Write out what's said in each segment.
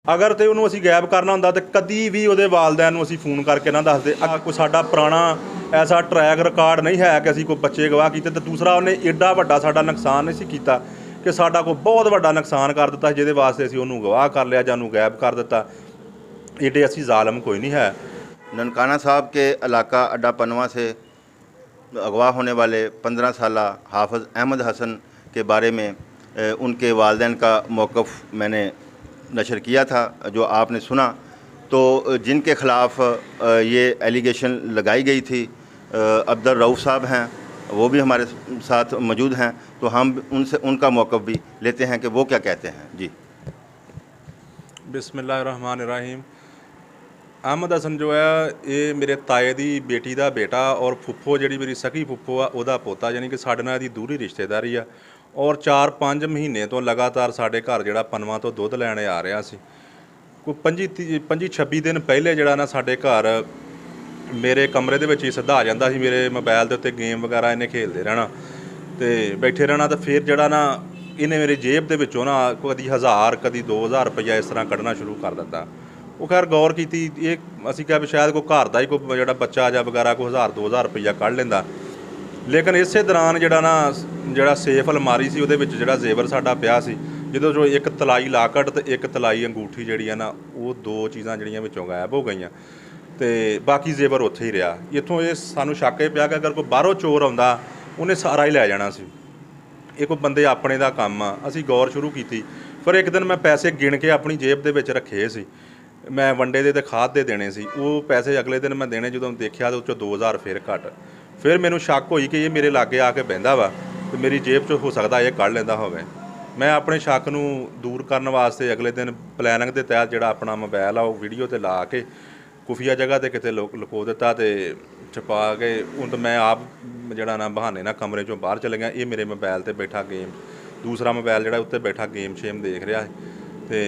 अगर तो उन्होंने असीं गैब करना हुंदा तो कदी भी उहदे वालदैन नूं असीं फोन करके ना दसदे। कोई साडा पुराना ऐसा ट्रैक रिकॉर्ड नहीं है कि असीं कोई बच्चे गवाह कीते। ते दूसरा उन्हें एड्डा वड्डा साडा नुकसान नहीं सी कीता कि साडा कोई बहुत वड्डा नुकसान कर दित्ता जिहदे वास्ते असीं उहनूं गवाह कर लिया जां उहनूं गैब कर दित्ता। एड्डे असीं ज़ालिम कोई नहीं है। ननकाना साहब के इलाका अड्डा पनवा से अगवा होने वाले 15 साला हाफ़िज़ अहमद हसन के बारे में उनके वालिदैन का मौक़िफ़ मैंने नशर किया था, जो आपने सुना। तो जिनके ख़िलाफ़ ये एलिगेशन लगाई गई थी, अब्दुल रऊफ़ साहब हैं, वो भी हमारे साथ मौजूद हैं। तो हम उनसे उनका मौक़िफ़ भी लेते हैं कि वो क्या कहते हैं। जी बिस्मिल्लाहिर्रहमानिर्रहीम। अहमद हसन जो है ये मेरे ताए दी बेटी का बेटा और फुफ्फो जी मेरी सखी फुफ्फो आ उहदा पोता, यानी कि साडे नाल दी दूरी रिश्तेदारी आ। और 4-5 महीने तो लगातार साडे घर जिहड़ा पनवा तो दुੱਧ लैणे आ रहा सी। कोई 25-26 दिन पहले जिहड़ा ना साडे घर मेरे कमरे दे विच ही सिद्धा आ जांदा सी। मेरे मोबाइल दे उत्ते गेम वगैरह इन्हें खेलदे रहना ते बैठे रहना। तो फिर जिहड़ा ना इन्हें मेरी जेब दे विचों ना कदी 1000 कदी 2000 रुपया इस तरह कढ़ना शुरू कर दित्ता। वो खैर गौर की ये असीं कहा भी शायद कोई घर का ही कोई जिहड़ा बच्चा जां वगैरह कोई 1000-2000 रुपया कढ़ लैंदा। लेकिन इसे दौरान जिहड़ा ना जिहड़ा सेफ अलमारी सी उहदे विच जिहड़ा जेवर साडा पिया सी, जिहदे चों एक तलाई लाकट ते एक तलाई अंगूठी जिहड़ी आ ना वो 2 चीज़ां जिहड़ियां विचों गायब हो गईयां ते बाकी जेवर उत्थे ही रहा। इत्थों ये सानूं शक पिया कि अगर कोई बाहरों चोर आउंदा उहने सारा ही लै जाना सी। ये कोई बंदे अपने दा काम आ। असीं गौर शुरू कीती। फिर एक दिन मैं पैसे गिण के अपनी जेब दे विच रखे सी। मैं वंडे दे ते खाद दे देने सी। वो पैसे अगले दिन मैं देने जदों देखिया तो उस चों 2000 फिर घट। फिर मैनूं शक होई कि ये मेरे लागे आके बहिंदा वा ते मेरी जेब चों हो सकदा ये कढ़ लैंदा होवे। मैं अपने शक नूं दूर करन वास्ते अगले दिन प्लैनिंग दे तहत जिहड़ा अपना मोबाइल आ वो वीडियो ते ला के खुफिया जगह ते किते लुको दित्ता ते छुपा के हुण तो मैं आप जिहड़ा ना बहाने ना कमरे चों बाहर चले गया। ये मेरे मोबाइल ते बैठा गेम, दूसरा मोबाइल जिहड़ा उत्ते बैठा गेम शेम देख रिहा ते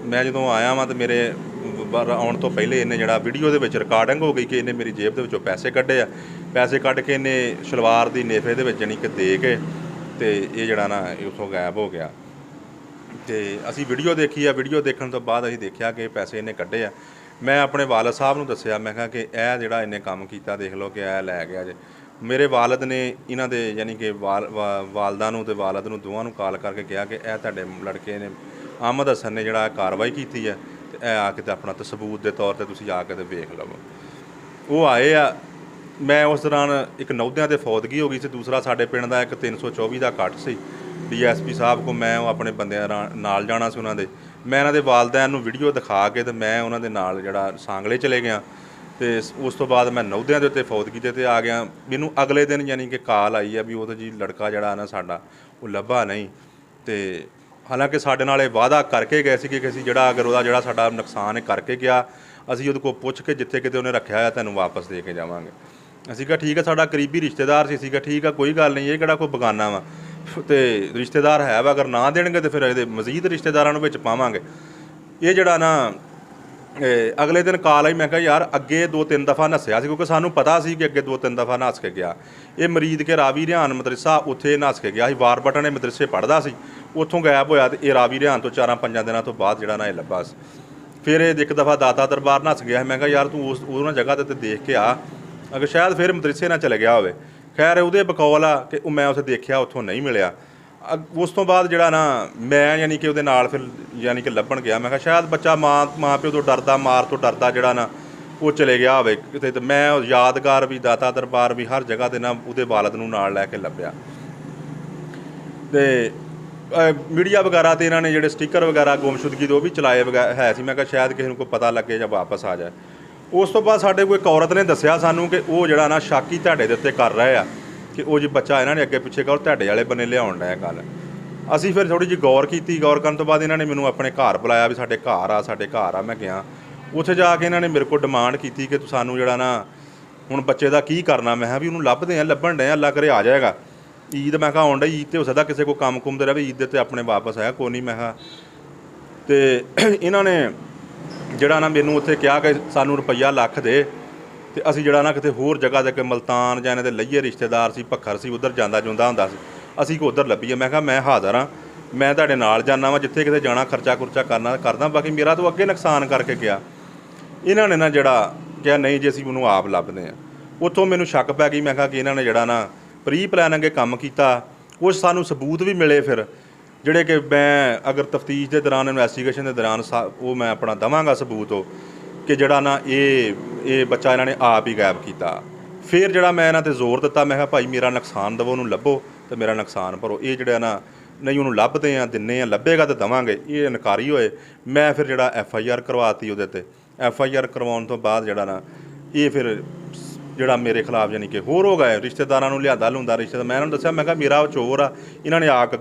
मैं जदों आया वां ते मेरे आउण तो पहले इन्हें जिहड़ा वीडियो दे विच रिकार्डिंग हो गई कि इन्हें मेरी जेब दे विचों पैसे कड्ढे आ। पैसे कढ़ के इन्हें शलवार दी नेफे दे विच जानी कि दे के ते ये जिहड़ा ना उत्थों गायब हो गया। ते असीं वीडियो देखी आ। वीडियो देखण तो बाद असीं देखिया कि पैसे इन्हें कड्ढे आ। मैं अपने वालद साहब नूं दस्सिया, मैं कहा कि यह जिहड़ा इन्हें काम कीता देख लो कि यह लै गया जे। मेरे वालद ने इन्हां दे यानी कि वालदा नूं ते वालद नूं दोवां नूं कॉल करके कहा कि यह तुहाडे लड़के ने अहमद हसन ने जिहड़ा कार्रवाई कीती है ते यह आके ते अपना सबूत दे तौर ते तुसीं आके ते वेख लवो। वो आए आ। मैं उस दौरान एक नौदियां ते फौतगी हो गई सी। दूसरा साडे पिंड दा एक 324 दा कट सी। DSP साहब को मैं अपने बंदिਆਂ नाल जाना सी। उन्हां दे मैं इन्हां दे वालदैन नूं वीडियो दिखा के ते मैं उन्हां दे नाल जिहड़ा सांगले चले गया। तो उस तो बाद मैं नौदियां दे उत्ते फौतगी ते आ गया। मैनूं अगले दिन यानी कि कॉल आई है भी वो जी लड़का जिहड़ा ना साडा वो लभा नहीं। तो हालांकि साडे नाल इह वादा करके गए सी कि असीं जिहड़ा अगर ਉਹਦਾ ਜਿਹੜਾ ਸਾਡਾ ਨੁਕਸਾਨ ਕਰਕੇ ਗਿਆ ਅਸੀਂ ਉਹਦੇ ਕੋਲ ਪੁੱਛ ਕੇ ਜਿੱਥੇ ਕਿਤੇ ਉਹਨੇ ਰੱਖਿਆ ਹੋਇਆ ਤੁਹਾਨੂੰ ਵਾਪਸ ਦੇ ਕੇ ਜਾਵਾਂਗੇ। ਅਸੀਂ ਕਿਹਾ ਠੀਕ ਹੈ, ਸਾਡਾ ਕਰੀਬੀ ਰਿਸ਼ਤੇਦਾਰ ਸੀ। ਅਸੀਂ ਕਿਹਾ ਠੀਕ ਆ, ਕੋਈ ਗੱਲ ਨਹੀਂ, ਇਹ ਕਿਹੜਾ ਕੋਈ ਬਗਾਨਾ ਵਾ ਤੇ ਰਿਸ਼ਤੇਦਾਰ ਹੈ ਵਾ, ਅਗਰ ਨਾ ਦੇਣਗੇ ਤਾਂ ਫਿਰ ਇਹਦੇ ਮਜ਼ੀਦ ਰਿਸ਼ਤੇਦਾਰਾਂ ਨੂੰ ਵਿੱਚ ਪਾਵਾਂਗੇ। ਇਹ ਜਿਹੜਾ ਨਾ ਅਗਲੇ ਦਿਨ ਕਾਲ ਆਈ। ਮੈਂ ਕਿਹਾ ਯਾਰ ਅੱਗੇ 2-3 ਦਫਾ ਨੱਸਿਆ ਸੀ, ਕਿਉਂਕਿ ਸਾਨੂੰ ਪਤਾ ਸੀ ਕਿ ਅੱਗੇ 2-3 ਦਫਾ ਨੱਸ ਕੇ ਗਿਆ। ਇਹ ਮਰੀਦ ਕੇ ਰਾਵੀ ਰਿਹਾਨ ਮਦਰਸਾ ਉੱਥੇ ਨੱਸ ਕੇ ਗਿਆ ਸੀ। ਵਾਰ ਬਟਨੇ ਮਦਰਸੇ ਪੜ੍ਹਦਾ ਸੀ, ਉੱਥੋਂ ਗਾਇਬ ਹੋਇਆ। ਤੇ ਇਹ ਰਾਵੀ ਰਿਹਾਨ ਤੋਂ 4-5 ਦਿਨਾਂ ਤੋਂ ਬਾਅਦ ਜਿਹੜਾ ਨਾ ਇਹ ਲੱਭਾ ਸੀ। ਫਿਰ ਇਹ ਇੱਕ ਦਫਾ ਦਾਤਾ ਦਰਬਾਰ ਨੱਸ ਗਿਆ। ਮੈਂ ਕਿਹਾ ਯਾਰ ਤੂੰ ਉਹਨਾਂ ਜਗ੍ਹਾ 'ਤੇ ਦੇਖ ਕੇ ਆ, ਅਗਰ ਸ਼ਾਇਦ ਫਿਰ ਮਦਰਸੇ ਨਾਲ ਚਲੇ ਗਿਆ ਹੋਵੇ। ਖੈਰ ਉਹਦੇ ਬਕੌਲ ਆ ਕਿ ਉਹ ਮੈਂ ਉੱਥੇ ਦੇਖਿਆ, ਉੱਥੋਂ ਨਹੀਂ ਮਿਲਿਆ। ਉਸ ਤੋਂ ਬਾਅਦ ਜਿਹੜਾ ਨਾ ਮੈਂ ਯਾਨੀ ਕਿ ਉਹਦੇ ਨਾਲ ਫਿਰ ਯਾਨੀ ਕਿ ਲੱਭਣ ਗਿਆ। ਮੈਂ ਕਿਹਾ ਸ਼ਾਇਦ ਬੱਚਾ ਮਾਂ ਪਿਓ ਤੋਂ ਡਰਦਾ, ਮਾਰ ਤੋਂ ਡਰਦਾ ਜਿਹੜਾ ਨਾ ਉਹ ਚਲੇ ਗਿਆ ਹੋਵੇ ਕਿਤੇ। ਤੇ ਮੈਂ ਯਾਦਗਾਰ ਵੀ, ਦਾਤਾ ਦਰਬਾਰ ਵੀ, ਹਰ ਜਗ੍ਹਾ 'ਤੇ ਨਾ ਉਹਦੇ ਵਾਲਦ ਨੂੰ ਨਾਲ ਲੈ ਕੇ ਲੱਭਿਆ। ਤੇ ਮੀਡੀਆ ਵਗੈਰਾ 'ਤੇ ਇਹਨਾਂ ਨੇ ਜਿਹੜੇ ਸਟਿੱਕਰ ਵਗੈਰਾ ਗੁੰਮਸ਼ੁਦਗੀ ਦੇ ਉਹ ਵੀ ਚਲਾਏ ਹੈ ਸੀ। ਮੈਂ ਕਿਹਾ ਸ਼ਾਇਦ ਕਿਸੇ ਨੂੰ ਕੋਈ ਪਤਾ ਲੱਗੇ ਜਾਂ ਵਾਪਸ ਆ ਜਾਏ। ਉਸ ਤੋਂ ਬਾਅਦ ਸਾਡੇ ਕੋਈ ਇੱਕ ਔਰਤ ਨੇ ਦੱਸਿਆ ਸਾਨੂੰ ਕਿ ਉਹ ਜਿਹੜਾ ਨਾ ਸ਼ੱਕ ਹੀ ਤੁਹਾਡੇ ਦੇ ਉੱਤੇ ਕਰ ਰਹੇ ਆ ਕਿ ਉਹ ਜੀ ਬੱਚਾ ਇਹਨਾਂ ਨੇ ਅੱਗੇ ਪਿੱਛੇ ਕਰ ਤੁਹਾਡੇ ਵਾਲੇ ਬੰਨੇ ਲਿਆਉਣ ਡਿਆ ਗੱਲ। ਅਸੀਂ ਫਿਰ ਥੋੜ੍ਹੀ ਜਿਹੀ ਗੌਰ ਕੀਤੀ। ਗੌਰ ਕਰਨ ਤੋਂ ਬਾਅਦ ਇਹਨਾਂ ਨੇ ਮੈਨੂੰ ਆਪਣੇ ਘਰ ਬੁਲਾਇਆ ਵੀ ਸਾਡੇ ਘਰ ਆ। ਮੈਂ ਗਿਆ ਉੱਥੇ ਜਾ ਕੇ ਇਹਨਾਂ ਨੇ ਮੇਰੇ ਕੋਲ ਡਿਮਾਂਡ ਕੀਤੀ ਕਿ ਤੂੰ ਸਾਨੂੰ ਜਿਹੜਾ ਨਾ ਹੁਣ ਬੱਚੇ ਦਾ ਕੀ ਕਰਨਾ। ਮੈਂ ਕਿਹਾ ਵੀ ਉਹਨੂੰ ਲੱਭਦੇ ਆ, ਲੱਭਣ ਡਏ ਆ, ਅੱਲਾ ਕਰੇ ਆ ਜਾਏਗਾ। ਈਦ ਮੈਂ ਕਿਹਾ ਆਉਣ ਡਈ, ਈਦ 'ਤੇ ਹੋ ਸਕਦਾ ਕਿਸੇ ਕੋਈ ਕੰਮ ਕੁੰਮ 'ਤੇ ਰਹੇ, ਈਦ ਦੇ 'ਤੇ ਆਪਣੇ ਵਾਪਸ ਆਇਆ ਕੋਈ ਨਹੀਂ। ਮੈਂ ਕਿਹਾ ਅਤੇ ਇਹਨਾਂ ਨੇ ਜਿਹੜਾ ਨਾ ਮੈਨੂੰ ਉੱਥੇ ਕਿਹਾ ਕਿ ਸਾਨੂੰ ਰੁਪਈਆ ਲੱਖ ਦੇ ਤੇ ਅਸੀਂ ਜਿਹੜਾ ਨਾ ਕਿਤੇ ਹੋਰ ਜਗ੍ਹਾ 'ਤੇ ਕਿ ਮਲਤਾਨ ਜਾਂ ਇਹਨਾਂ ਦੇ ਲਈਏ ਰਿਸ਼ਤੇਦਾਰ ਸੀ, ਭੱਖਰ ਸੀ, ਉੱਧਰ ਜਾਂਦਾ ਜੁੰਦਾ ਹੁੰਦਾ ਸੀ, ਅਸੀਂ ਕੋ ਉੱਧਰ ਲੱਭੀਏ। ਮੈਂ ਕਿਹਾ ਮੈਂ ਹਾਜ਼ਰ ਹਾਂ, मैं तुहाडे नाल जाना वा, जिथे किते जाना खर्चा खुर्चा करदा, बाकी मेरा तो अगे नुकसान करके गया। इन्हां ने ना जिहड़ा किहा नहीं जी असीं ਉਹਨੂੰ ਆਪ ਲੱਭਦੇ ਹਾਂ। ਉੱਥੋਂ ਮੈਨੂੰ ਸ਼ੱਕ ਪੈ ਗਈ, मैं ਕਿਹਾ कि ਇਹਨਾਂ ਨੇ ਜਿਹੜਾ ਨਾ ਪ੍ਰੀ ਪਲਾਨ ਅੱਗੇ ਕੰਮ ਕੀਤਾ। ਕੁਛ ਸਾਨੂੰ ਸਬੂਤ ਵੀ ਮਿਲੇ ਫਿਰ, ਜਿਹੜੇ ਕਿ ਮੈਂ ਅਗਰ ਤਫਤੀਸ਼ ਦੇ ਦੌਰਾਨ, ਇਨਵੈਸਟੀਗੇਸ਼ਨ ਦੇ ਦੌਰਾਨ ਉਹ ਮੈਂ ਆਪਣਾ ਦੇਵਾਂਗਾ ਸਬੂਤ ਉਹ, ਕਿ ਜਿਹੜਾ ਨਾ ਇਹ ਬੱਚਾ ਇਹਨਾਂ ਨੇ ਆਪ ਹੀ ਗਾਇਬ ਕੀਤਾ। ਫਿਰ ਜਿਹੜਾ ਮੈਂ ਇਹਨਾਂ 'ਤੇ ਜ਼ੋਰ ਦਿੱਤਾ, ਮੈਂ ਕਿਹਾ ਭਾਈ ਮੇਰਾ ਨੁਕਸਾਨ ਦੇਵੋ, ਉਹਨੂੰ ਲੱਭੋ ਅਤੇ ਮੇਰਾ ਨੁਕਸਾਨ ਭਰੋ। ਇਹ ਜਿਹੜਾ ਨਾ ਨਹੀਂ ਉਹਨੂੰ ਲੱਭਦੇ ਆ, ਦਿੰਦੇ ਆ, ਲੱਭੇਗਾ ਤਾਂ ਦੇਵਾਂਗੇ, ਇਹ ਇਨਕਾਰੀ ਹੋਏ। ਮੈਂ ਫਿਰ ਜਿਹੜਾ FIR ਕਰਵਾਤੀ ਉਹਦੇ 'ਤੇ। FIR ਕਰਵਾਉਣ ਤੋਂ ਬਾਅਦ ਜਿਹੜਾ ਨਾ ਇਹ ਫਿਰ ਜਿਹੜਾ ਮੇਰੇ ਖਿਲਾਫ ਯਾਨੀ ਕਿ ਹੋਰ ਹੋ ਗਏ, ਰਿਸ਼ਤੇਦਾਰਾਂ ਨੂੰ ਲਿਆਂਦਾ ਲੁੰਦਾ ਰਿਸ਼ਤੇਦਾਰ। ਮੈਂ ਇਹਨਾਂ ਨੂੰ ਦੱਸਿਆ, ਮੈਂ ਕਿਹਾ ਮੇਰਾ ਉਹ ਚੋਰ ਆ, ਇਹਨਾਂ ਨੇ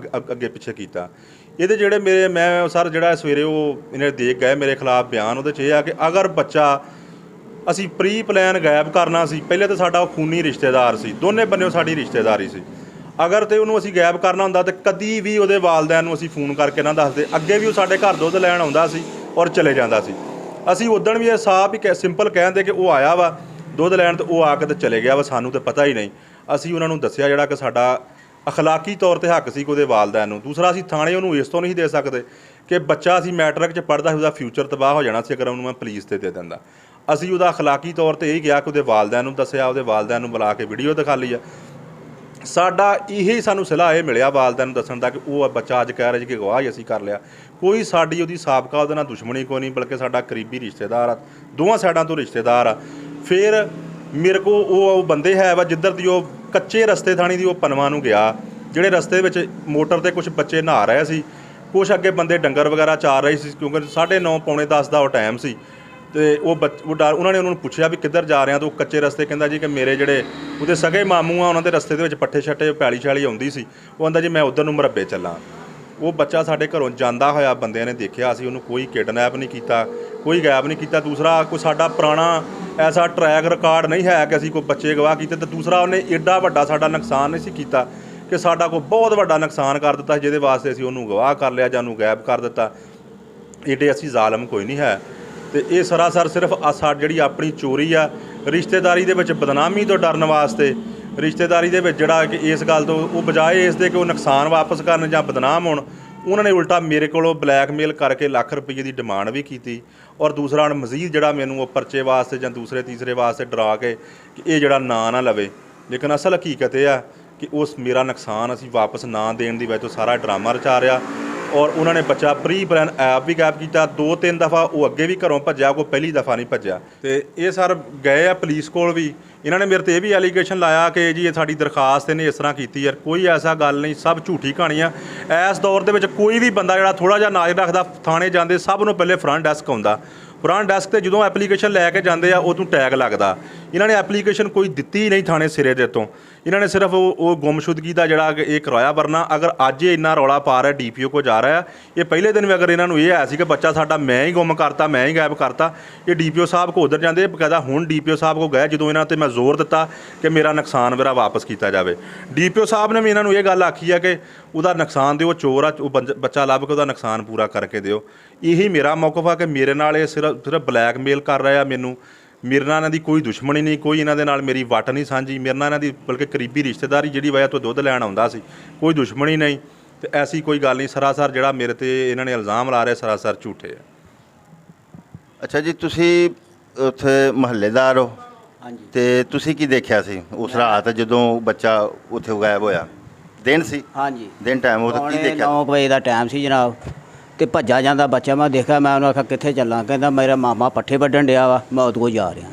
ਅੱਗੇ ਪਿੱਛੇ ਕੀਤਾ। ਇਹਦੇ ਜਿਹੜੇ ਮੈਂ ਸਰ ਜਿਹੜਾ ਸਵੇਰੇ ਉਹ ਇਹਨੇ ਦੇਖ ਗਏ ਮੇਰੇ ਖਿਲਾਫ ਬਿਆਨ, ਉਹਦੇ 'ਚ ਇਹ ਆ ਕਿ ਅਗਰ ਬੱਚਾ ਅਸੀਂ ਪ੍ਰੀ ਪਲਾਨ ਗਾਇਬ ਕਰਨਾ ਸੀ, ਪਹਿਲੇ ਤਾਂ ਸਾਡਾ ਉਹ ਖੂਨੀ ਰਿਸ਼ਤੇਦਾਰ ਸੀ, ਦੋਨੇ ਬੰਨਿਓ ਸਾਡੀ ਰਿਸ਼ਤੇਦਾਰੀ ਸੀ। ਅਗਰ ਤੇ ਉਹਨੂੰ ਅਸੀਂ ਗਾਇਬ ਕਰਨਾ ਹੁੰਦਾ ਤਾਂ ਕਦੀ ਵੀ ਉਹਦੇ ਵਾਲਦਿਆਂ ਨੂੰ ਅਸੀਂ ਫੋਨ ਕਰਕੇ ਨਾ ਦੱਸਦੇ। ਅੱਗੇ ਵੀ ਉਹ ਸਾਡੇ ਘਰ ਦੁੱਧ ਲੈਣ ਆਉਂਦਾ ਸੀ ਔਰ ਚਲੇ ਜਾਂਦਾ ਸੀ। ਅਸੀਂ ਉਦਣ ਵੀ ਇਹ ਸਾਫ਼ ਹੀ ਸਿੰਪਲ ਕਹਿੰਦੇ ਕਿ ਉਹ ਆਇਆ ਵਾ ਦੁੱਧ ਲੈਣ, ਤੇ ਉਹ ਆ ਕੇ ਤੇ ਚਲੇ ਗਿਆ ਵਾ, ਸਾਨੂੰ ਤਾਂ ਪਤਾ ਹੀ ਨਹੀਂ। ਅਸੀਂ ਉਹਨਾਂ ਨੂੰ ਦੱਸਿਆ ਜਿਹੜਾ ਕਿ ਸਾਡਾ ਅਖਲਾਕੀ ਤੌਰ 'ਤੇ ਹੱਕ ਸੀ ਕਿ ਉਹਦੇ ਵਾਲਦਿਆਂ ਨੂੰ। ਦੂਸਰਾ, ਅਸੀਂ ਥਾਣੇ ਉਹਨੂੰ ਇਸ ਤੋਂ ਨਹੀਂ ਦੇ ਸਕਦੇ ਕਿ ਬੱਚਾ ਅਸੀਂ ਮੈਟ੍ਰਿਕ 'ਚ ਪੜ੍ਹਦਾ ਸੀ, ਉਹਦਾ ਫਿਊਚਰ ਤਬਾਹ ਹੋ ਜਾਣਾ ਸੀ ਅਗਰ ਉਹਨੂੰ ਮੈਂ ਪੁਲਿਸ 'ਤੇ ਦੇ ਦਿੰਦਾ। ਅਸੀਂ ਉਹਦਾ ਅਖਲਾਕੀ ਤੌਰ 'ਤੇ ਇਹ ਕਿਹਾ ਕਿ ਉਹਦੇ ਵਾਲਦਿਆਂ ਨੂੰ ਦੱਸਿਆ, ਉਹਦੇ ਵਾਲਦਿਆਂ ਨੂੰ ਬੁਲਾ ਕੇ ਵੀਡੀਓ ਦਿਖਾ ਲਈ ਆ। ਸਾਡਾ ਇਹੀ ਸਾਨੂੰ ਸਲਾਹ ਇਹ ਮਿਲਿਆ ਵਾਲਦਿਆਂ ਨੂੰ ਦੱਸਣ ਦਾ ਕਿ ਉਹ ਬੱਚਾ ਅੱਜ ਕਹਿ ਰਿਹਾ ਜੀ ਕਿ ਗਵਾਹ ਹੀ ਅਸੀਂ ਕਰ ਲਿਆ। ਕੋਈ ਸਾਡੀ ਉਹਦੀ ਸਾਬਕਾ ਉਹਦੇ ਨਾਲ ਦੁਸ਼ਮਣੀ ਕੋਈ ਨਹੀਂ, ਬਲਕਿ ਸਾਡਾ ਕਰੀਬੀ ਰਿਸ਼ਤੇਦਾਰ ਆ, ਦੋਵਾਂ ਸਾਈਡਾਂ ਤੋਂ ਰਿਸ਼ਤੇਦਾਰ ਆ। ਫਿਰ ਮੇਰੇ ਕੋਲ ਉਹ ਬੰਦੇ ਹੈ ਵਾ ਜਿੱਧਰ ਦੀ ਉਹ ਕੱਚੇ ਰਸਤੇ ਥਾਣੀ ਦੀ ਉਹ ਪਨਵਾ ਨੂੰ ਗਿਆ, ਜਿਹੜੇ ਰਸਤੇ ਵਿੱਚ ਮੋਟਰ 'ਤੇ ਕੁਛ ਬੱਚੇ ਨਹਾ ਰਹੇ ਸੀ, ਕੁਛ ਅੱਗੇ ਬੰਦੇ ਡੰਗਰ ਵਗੈਰਾ ਚਾਰ ਰਹੇ ਸੀ, ਕਿਉਂਕਿ 9:30 ਪੌਣੇ 10 ਦਾ ਉਹ ਟਾਈਮ ਸੀ। ਅਤੇ ਉਹਨਾਂ ਨੇ ਉਹਨਾਂ ਨੂੰ ਪੁੱਛਿਆ ਵੀ ਕਿੱਧਰ ਜਾ ਰਹੇ ਆ, ਤਾਂ ਉਹ ਕੱਚੇ ਰਸਤੇ ਕਹਿੰਦਾ ਜੀ ਕਿ ਮੇਰੇ ਜਿਹੜੇ ਉਹਦੇ ਸਗੇ ਮਾਮੂ ਆ, ਉਹਨਾਂ ਦੇ ਰਸਤੇ ਦੇ ਵਿੱਚ ਪੱਠੇ ਛੱਟੇ ਪੈਲੀ ਛਾਲੀ ਆਉਂਦੀ ਸੀ, ਉਹ ਕਹਿੰਦਾ ਜੀ ਮੈਂ ਉੱਧਰ ਨੂੰ ਮੁਰੱਬੇ ਚੱਲਾਂ। ਉਹ ਬੱਚਾ ਸਾਡੇ ਘਰੋਂ ਜਾਂਦਾ ਹੋਇਆ ਬੰਦਿਆਂ ਨੇ ਦੇਖਿਆ, ਅਸੀਂ ਉਹਨੂੰ ਕੋਈ ਕਿਡਨੈਪ ਨਹੀਂ ਕੀਤਾ, ਕੋਈ ਗਾਇਬ ਨਹੀਂ ਕੀਤਾ। ਦੂਸਰਾ, ਕੋਈ ਸਾਡਾ ਪੁਰਾਣਾ ਐਸਾ ਟਰੈਕ ਰਿਕਾਰਡ ਨਹੀਂ ਹੈ ਕਿ ਅਸੀਂ ਕੋਈ ਬੱਚੇ ਗਵਾਹ ਕੀਤੇ। ਅਤੇ ਦੂਸਰਾ, ਉਹਨੇ ਐਡਾ ਵੱਡਾ ਸਾਡਾ ਨੁਕਸਾਨ ਨਹੀਂ ਸੀ ਕੀਤਾ ਕਿ ਸਾਡਾ ਕੋਈ ਬਹੁਤ ਵੱਡਾ ਨੁਕਸਾਨ ਕਰ ਦਿੱਤਾ ਜਿਹਦੇ ਵਾਸਤੇ ਅਸੀਂ ਉਹਨੂੰ ਗਵਾਹ ਕਰ ਲਿਆ ਜਾਂ ਉਹਨੂੰ ਗਾਇਬ ਕਰ ਦਿੱਤਾ। ਏਡੇ ਅਸੀਂ ਜ਼ਾਲਮ ਕੋਈ ਨਹੀਂ ਹੈ। ਅਤੇ ਇਹ ਸਰਾਸਰ ਸਿਰਫ ਜਿਹੜੀ ਆਪਣੀ ਚੋਰੀ ਆ, ਰਿਸ਼ਤੇਦਾਰੀ ਦੇ ਵਿੱਚ ਬਦਨਾਮੀ ਤੋਂ ਡਰਨ ਵਾਸਤੇ, ਰਿਸ਼ਤੇਦਾਰੀ ਦੇ ਵਿੱਚ ਜਿਹੜਾ ਕਿ ਇਸ ਗੱਲ ਤੋਂ ਉਹ ਬਜਾਏ ਇਸ ਦੇ ਕਿ ਉਹ ਨੁਕਸਾਨ ਵਾਪਸ ਕਰਨ ਜਾਂ ਬਦਨਾਮ ਹੋਣ, ਉਹਨਾਂ ਨੇ ਉਲਟਾ ਮੇਰੇ ਕੋਲੋਂ ਬਲੈਕਮੇਲ ਕਰਕੇ ਲੱਖ ਰੁਪਏ ਦੀ ਡਿਮਾਂਡ ਵੀ ਕੀਤੀ। ਔਰ ਦੂਸਰਾ, ਮਜ਼ੀਦ ਜਿਹੜਾ ਮੈਨੂੰ ਉਹ ਪਰਚੇ ਵਾਸਤੇ ਜਾਂ ਦੂਸਰੇ ਤੀਸਰੇ ਵਾਸਤੇ ਡਰਾ ਕੇ ਕਿ ਇਹ ਜਿਹੜਾ ਨਾਂ ਨਾ ਲਵੇ। ਲੇਕਿਨ ਅਸਲ ਹਕੀਕਤ ਇਹ ਆ ਕਿ ਉਸ ਮੇਰਾ ਨੁਕਸਾਨ ਅਸੀਂ ਵਾਪਸ ਨਾ ਦੇਣ ਦੀ ਵਜ੍ਹਾ ਤੋਂ ਸਾਰਾ ਡਰਾਮਾ ਰਚਾ ਰਿਹਾ। ਔਰ ਉਹਨਾਂ ਨੇ ਬੱਚਾ ਪ੍ਰੀ ਪਲਾਨ ਐਪ ਵੀ ਗਾਇਬ ਕੀਤਾ 2-3 ਦਫਾ। ਉਹ ਅੱਗੇ ਵੀ ਘਰੋਂ ਭੱਜਿਆ, ਕੋਈ ਪਹਿਲੀ ਦਫਾ ਨਹੀਂ ਭੱਜਿਆ। ਅਤੇ ਇਹ ਸਰ ਗਏ ਆ ਪੁਲਿਸ ਕੋਲ ਵੀ, ਇਹਨਾਂ ਨੇ ਮੇਰੇ 'ਤੇ ਇਹ ਵੀ ਐਲੀਗੇਸ਼ਨ ਲਾਇਆ ਕਿ ਜੀ ਇਹ ਸਾਡੀ ਦਰਖਾਸਤ ਇਹਨੇ ਇਸ ਤਰ੍ਹਾਂ ਕੀਤੀ। ਯਾਰ ਕੋਈ ਐਸਾ ਗੱਲ ਨਹੀਂ, ਸਭ ਝੂਠੀ ਕਹਾਣੀਆਂ। ਇਸ ਦੌਰ ਦੇ ਵਿੱਚ ਕੋਈ ਵੀ ਬੰਦਾ ਜਿਹੜਾ ਥੋੜ੍ਹਾ ਜਿਹਾ ਨਾਜ਼ ਰੱਖਦਾ, ਥਾਣੇ ਜਾਂਦੇ ਸਭ ਨੂੰ ਪਹਿਲੇ ਫਰੰਟ ਡੈਸਕ ਆਉਂਦਾ। ਫਰੰਟ ਡੈਸਕ 'ਤੇ ਜਦੋਂ ਐਪਲੀਕੇਸ਼ਨ ਲੈ ਕੇ ਜਾਂਦੇ ਆ ਉਦੋਂ ਟੈਗ ਲੱਗਦਾ। ਇਹਨਾਂ ਨੇ ਐਪਲੀਕੇਸ਼ਨ ਕੋਈ ਦਿੱਤੀ ਨਹੀਂ ਥਾਣੇ ਸਿਰੇ ਦੇ ਤੋਂ, ਇਹਨਾਂ ਨੇ ਸਿਰਫ ਉਹ ਗੁੰਮਸ਼ੁਦਗੀ ਦਾ ਜਿਹੜਾ ਇਹ ਕਰਵਾਇਆ। ਵਰਨਾ ਅਗਰ ਅੱਜ ਇਹ ਇੰਨਾ ਰੌਲਾ ਪਾ ਰਿਹਾ DPO ਕੋ ਜਾ ਰਿਹਾ, ਇਹ ਪਹਿਲੇ ਦਿਨ ਵੀ ਅਗਰ ਇਹਨਾਂ ਨੂੰ ਇਹ ਆਇਆ ਸੀ ਕਿ ਬੱਚਾ ਸਾਡਾ ਮੈਂ ਹੀ ਗੁੰਮ ਕਰਤਾ, ਮੈਂ ਹੀ ਗਾਇਬ ਕਰਤਾ, ਇਹ DPO ਸਾਹਿਬ ਕੋ ਉੱਧਰ ਜਾਂਦੇ। ਬਕਾਇਦਾ ਹੁਣ DPO ਸਾਹਿਬ ਕੋ ਗਏ ਜਦੋਂ ਇਹਨਾਂ 'ਤੇ ਮੈਂ ਜ਼ੋਰ ਦਿੱਤਾ ਕਿ ਮੇਰਾ ਨੁਕਸਾਨ ਮੇਰਾ ਵਾਪਸ ਕੀਤਾ ਜਾਵੇ। DPO ਸਾਹਿਬ ਨੇ ਵੀ ਇਹਨਾਂ ਨੂੰ ਇਹ ਗੱਲ ਆਖੀ ਆ ਕਿ ਉਹਦਾ ਨੁਕਸਾਨ ਦਿਓ, ਚੋਰ ਆ, ਉਹ ਬੱਚਾ ਲੱਭ ਕੇ ਉਹਦਾ ਨੁਕਸਾਨ ਪੂਰਾ ਕਰਕੇ ਦਿਓ। ਇਹੀ ਮੇਰਾ ਮੌਕਫ ਆ ਕਿ ਮੇਰੇ ਨਾਲ ਇਹ ਸਿਰਫ ਬਲੈਕਮੇਲ ਕਰ ਰਿਹਾ ਮੈਨੂੰ। ਮੇਰੇ ਨਾਲ ਇਹਨਾਂ ਦੀ ਕੋਈ ਦੁਸ਼ਮਣੀ ਨਹੀਂ, ਕੋਈ ਇਹਨਾਂ ਦੇ ਨਾਲ ਮੇਰੀ ਵੱਟ ਨਹੀਂ ਸਾਂਝੀ। ਮੇਰੇ ਨਾਲ ਇਹਨਾਂ ਦੀ ਬਲਕਿ ਕਰੀਬੀ ਰਿਸ਼ਤੇਦਾਰੀ ਜਿਹੜੀ ਵਜ੍ਹਾ ਤੋਂ ਦੁੱਧ ਲੈਣ ਆਉਂਦਾ ਸੀ, ਕੋਈ ਦੁਸ਼ਮਣੀ ਨਹੀਂ। ਅਤੇ ਐਸੀ ਕੋਈ ਗੱਲ ਨਹੀਂ। ਸਰਾਸਰ ਜਿਹੜਾ ਮੇਰੇ 'ਤੇ ਇਹਨਾਂ ਨੇ ਇਲਜ਼ਾਮ ਲਾ ਰਹੇ ਸਰਾਸਰ ਝੂਠੇ ਆ। ਅੱਛਾ ਜੀ, ਤੁਸੀਂ ਉੱਥੇ ਮੁਹੱਲੇਦਾਰ ਹੋ? ਹਾਂਜੀ। ਅਤੇ ਤੁਸੀਂ ਕੀ ਦੇਖਿਆ ਸੀ ਉਸ ਰਾਤ ਜਦੋਂ ਬੱਚਾ ਉੱਥੇ ਗਾਇਬ ਹੋਇਆ? ਦਿਨ ਸੀ? ਹਾਂਜੀ, ਦਿਨ ਟਾਈਮ ਉਹ ਕੀ ਦੇਖਿਆ? 9 ਵਜੇ ਦਾ ਟਾਈਮ ਸੀ ਜਨਾਬ। ਅਤੇ ਭੱਜਾ ਜਾਂਦਾ ਬੱਚਾ, ਮੈਂ ਦੇਖਿਆ, ਮੈਂ ਉਹਨੂੰ ਆਖਿਆ ਕਿੱਥੇ ਚੱਲਾਂ? ਕਹਿੰਦਾ ਮੇਰਾ ਮਾਮਾ ਪੱਠੇ ਵੱਢਣ ਡਿਆ ਵਾ, ਮੈਂ ਉਹਦੇ ਕੋਲ ਜਾ ਰਿਹਾ।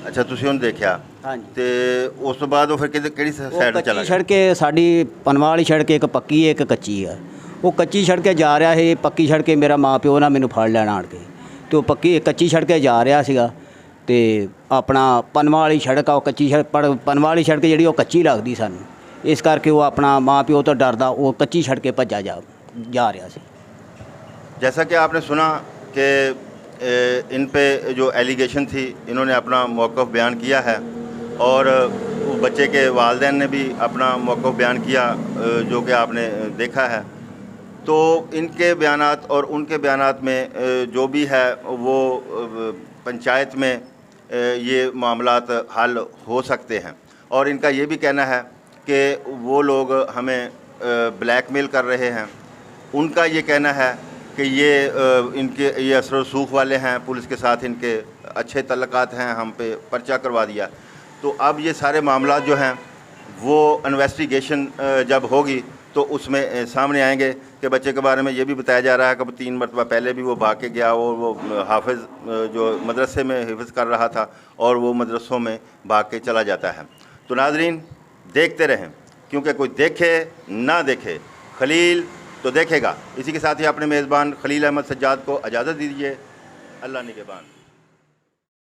ਅੱਛਾ, ਤੁਸੀਂ ਉਹਨੂੰ ਦੇਖਿਆ? ਹਾਂਜੀ। ਅਤੇ ਉਸ ਤੋਂ ਬਾਅਦ ਉਹ ਫਿਰ ਕਿਹੜੀ ਸਾਈਡ ਚਲਾ ਗਿਆ? ਸੜਕ ਸਾਡੀ ਪਨਵਾ ਵਾਲੀ ਸੜਕ ਇੱਕ ਪੱਕੀ ਹੈ, ਇੱਕ ਕੱਚੀ ਆ। ਉਹ ਕੱਚੀ ਸੜਕੇ ਜਾ ਰਿਹਾ ਸੀ, ਪੱਕੀ ਸੜਕੇ ਮੇਰਾ ਮਾਂ ਪਿਓ ਨਾ ਮੈਨੂੰ ਫੜ ਲੈਣ ਆਣ ਕੇ, ਅਤੇ ਉਹ ਕੱਚੀ ਸੜਕੇ ਜਾ ਰਿਹਾ ਸੀਗਾ। ਅਤੇ ਆਪਣਾ ਪਨਵਾ ਵਾਲੀ ਸੜਕ ਆ, ਉਹ ਕੱਚੀ ਪਨਵਾ ਵਾਲੀ ਸੜਕ ਜਿਹੜੀ ਉਹ ਕੱਚੀ ਲੱਗਦੀ ਸਾਨੂੰ, ਇਸ ਕਰਕੇ ਉਹ ਆਪਣਾ ਮਾਂ ਪਿਓ ਤੋਂ ਡਰਦਾ ਉਹ ਕੱਚੀ ਸੜਕੇ ਭੱਜਾ जा रहा है। जैसा कि आपने सुना कि इन पे जो एलिगेशन थी, इन्होंने अपना मौक़िफ़ बयान किया है और बच्चे के वालिदैन ने भी अपना मौक़िफ़ बयान किया जो कि आपने देखा है। तो इनके बयानात और उनके बयानात में जो भी है वो पंचायत में ये मामलात हल हो सकते हैं। और इनका ये भी कहना है कि वो लोग हमें ब्लैकमेल कर रहे हैं। उनका ये कहना है कि ये असर रसूख वाले हैं, पुलिस के साथ इनके अच्छे तल्लुकात हैं, हम पे पर्चा करवा दिया। तो अब ये सारे मामला जो हैं वो इन्वेस्टिगेशन जब होगी तो उसमें सामने आएंगे कि बच्चे के बारे में ये भी बताया जा रहा है कि 3 मरतबा पहले भी वो भाग के गया और वो हाफिज़ जो मदरसे में हिफ्ज़ कर रहा था और वो मदरसों में भाग के चला जाता है। तो नाज़रीन देखते रहें, क्योंकि कोई देखे ना देखे खलील तो देखेगा। इसी के साथ ही अपने मेज़बान खलील अहमद सज्जाद को इजाज़त दीजिए। अल्लाह निगहबान।